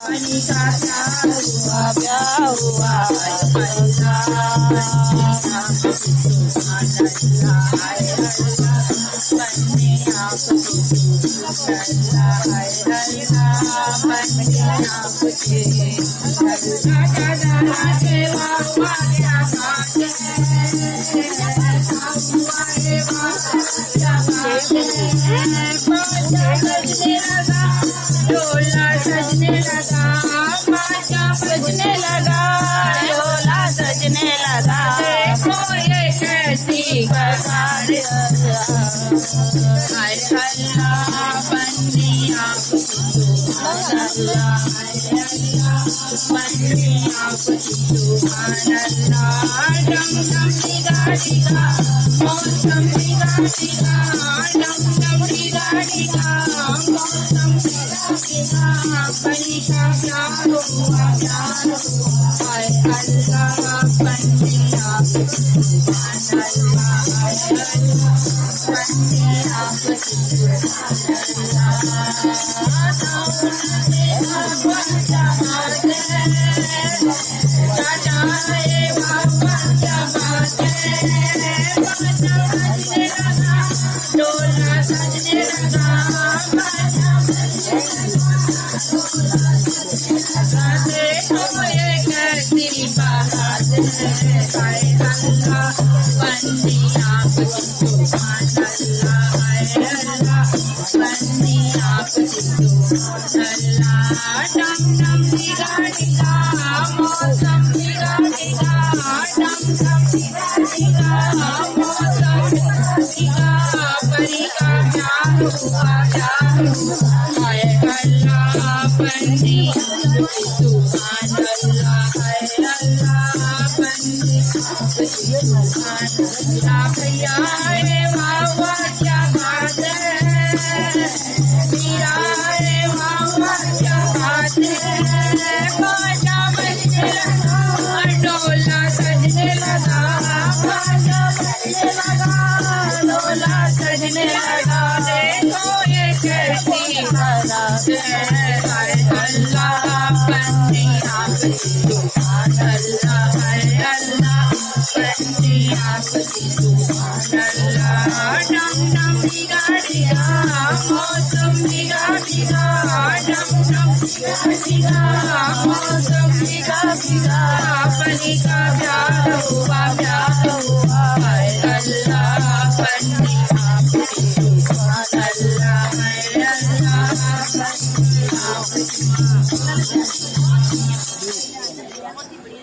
पानी का प्यार हुआ सजने लगा, बाजा बजने लगा, ढोला सजने लगा। देखो ये कैसी बहार, हाय अल्लाह बंदिया सुभान अल्लाह, बंदिया सुभान अल्लाह। डम डम डिगा डिगा, मौसम डिगा डिगा, डम डम डिगा डिगा, मौसम बनी का प्यार हुआ, हाय अल्लाह बंदिया सुभान अल्लाह, बंदिया डोला सजने लगा, देखो ये कैसी बात है, हाय अल्लाह बंदिया सुभान अल्लाह, हाय अल्लाह बंदिया सुभान अल्लाह। डम डम डिगा डिगा, मौसम डिगा डिगा, डम डम डिगा डिगा, मौसम डिगा, परी का प्यार हुआ, हाय अल्लाह बंदिया सुभान अल्लाह, हाय अल्लाह बंदिया सुभान अल्लाह। भैया रे बाबा क्या बात है, मीरा रे बाबा क्या बात है, बाजा बजने लगा, डोला सजने लगा, बाजा बजने लगा, डोला सजने लगा। देखो ये कैसी बारात है, हाय अल्लाह बंदिया सुभान अल्लाह, हाय अल्लाह बंदिया सुभान अल्लाह। डम डम डिगा डिगा, मौसम डिगा डिगा, डम डम डिगा डिगा, मौसम डिगा डिगा, बनी का प्यार हुआ, हाय अल्लाह बंदिया सुभान अल्लाह, हाय अल्लाह बंदिया सुभान अल्लाह।